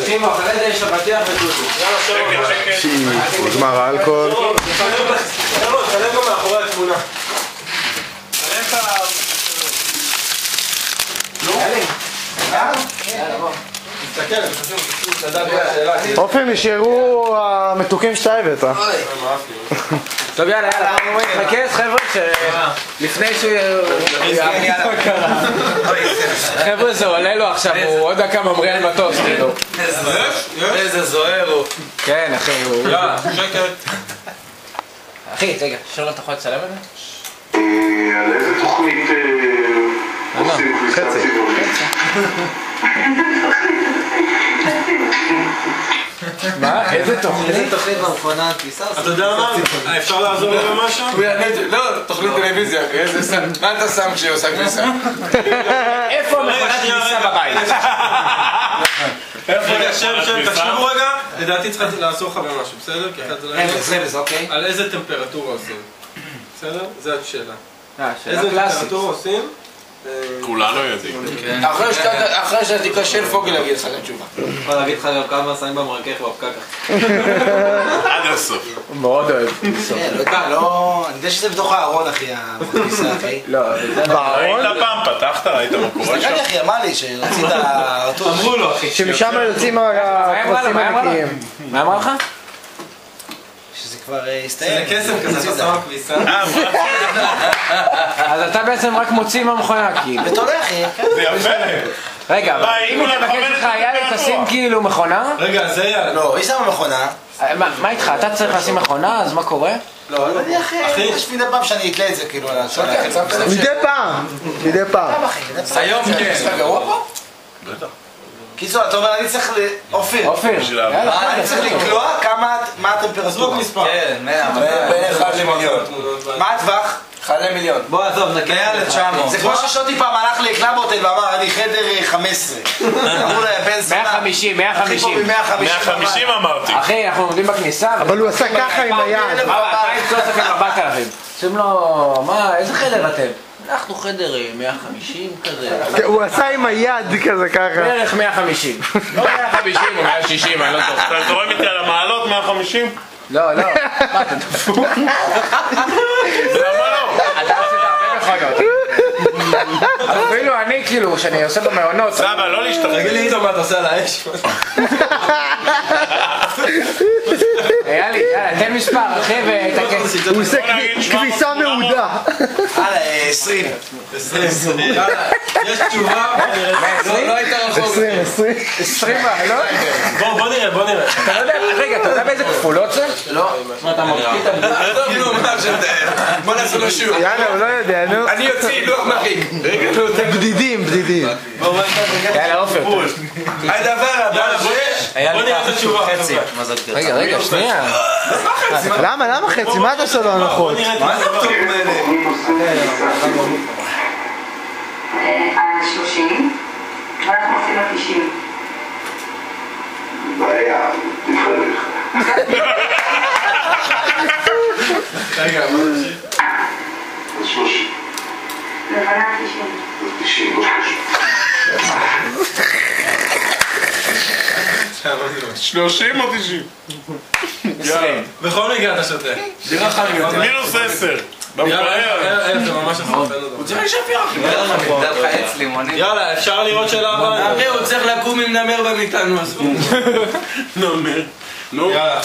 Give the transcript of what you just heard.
שימו, אחרי זה יש הפתיח ותותו. נגמר האלכוהול. תלם גם מאחורי התמונה. אופן, נשארו המתוקים שאתה הבאת. טוב יאללה, בואו נתרכז חבר'ה שלפני שהוא יאמין חבר'ה זה עולה לו עכשיו, הוא עוד דקה ממריא על מטוס כאילו. איזה זוהר הוא. כן אחי, הוא... יאללה, שקט. אחי, רגע, שואל אתה יכול לצלם את זה? על איזה תוכנית עושים כניסה ציבורית? מה? איזה תוכנית? איזה תוכנית במכונה כניסה? אתה יודע מה? אפשר לעזור לי במשהו? הוא יענה את זה, לא, תוכנית טלוויזיה, איזה סם, מה אתה שם כשהיא עושה כניסה? איפה מכונת כניסה בבית? רגע, שם, תקשיבו רגע, לדעתי צריכה לעזור לך במשהו, בסדר? רמז, אוקיי. על איזה טמפרטורה עושים? בסדר? זו השאלה. שאלה איזה קלאסית. טמפרטורה עושים? כולנו יודעים. אחרי שתיכשל פוגל יגיד לך את התשובה. יכול להגיד לך גם כמה שמים במרכך ובפקקה. עד הסוף. מאוד אוהב. לא, אני יודע שזה בתוך הארון אחי, הכניסה אחי. לא, ראית פעם, פתחת, ראית מה קורה שם? הסתכל אחי, אמר לי שרצית רטוש. אמרו לו אחי. שמשם יוצאים הכבשים הנקיים. מה אמר לך? שזה כבר הסתיים. זה קסם כזה, אתה שם הכביסה. אז אתה בעצם רק מוציא מהמכונה כאילו. ואתה יודע אחי, כן. זה יפה. רגע, אבל אם הוא מבקש לך היה לי תשים כאילו מכונה? רגע, זה יאללה. לא, היא שמה מכונה. מה איתך? אתה צריך לשים מכונה? אז מה קורה? לא, לא יודע אחי, יש מדי פעם שאני אתלה את זה כאילו על השנה. מדי פעם. היום כן. אתה גרוע פה? בטח. קיצור, אתה אומר, אני צריך אופיר. אופיר, יאללה. אני צריך לקלוע מה הטמפרטורה. זרוק מספר. כן, 100. בין 1 למיליון. מה הטווח? 1 למיליון. בוא עזוב, נקה על 900. זה כמו ששוטי פעם הלך לקלאבוטל ואמר, אני חדר 15. אמרו לה, בן זונה. 150, הכי פה 150. 150 אמרתי. אחי, אנחנו עומדים בכניסה. אבל הוא עשה ככה עם היד. מה, 2,000 שים לו, מה, איזה חדר אתם? אנחנו חדר 150 כזה. הוא עשה עם היד כזה ככה. בערך 150. לא 150 או 160, אני לא זוכר. אתה זורם איתי על המעלות 150? לא, לא. מה, אתה דפוק? למה לא? אתה עשית הרבה מכונות. אפילו אני כאילו, שאני עושה במעונות. סבא, לא להשתחרר. תגיד לי איתו מה אתה עושה על האש. יאללה, תן מספר, אחי, ותקן. הוא עושה כביסה מעודה. הלאה, 20. יש תשובה. לא היית רחוק. 20 מעלות? בוא נראה. אתה לא יודע, רגע, אתה יודע באיזה כפולות זה? לא. מה, אתה מפקיד את הבדיחה? בוא נעשה לו שיעור. יאללה, הוא לא יודע, נו. אני יוציא לוח מרים. בדידים. יאללה, עופר. הדבר הבא בוא נראה את התשובה. רגע, שנייה. למה חצי? מה אתה עושה לו הנחות? בוא נראה את התשובה. על 30, ואנחנו עושים על 90. בעיה, תפרח. רגע, מה תמשיך? על 30. לבנה 90. על 90, לא 30 או 90? 20. בכל מקרה אתה שותה. מינוס 10. זה ממש הסרפן אותו. הוא צריך לשפר אחי. יאללה, אפשר לראות שאלה הבאה? הוא צריך לקום עם נמר במיטה, נו עזבו. נמר. נו. יאללה.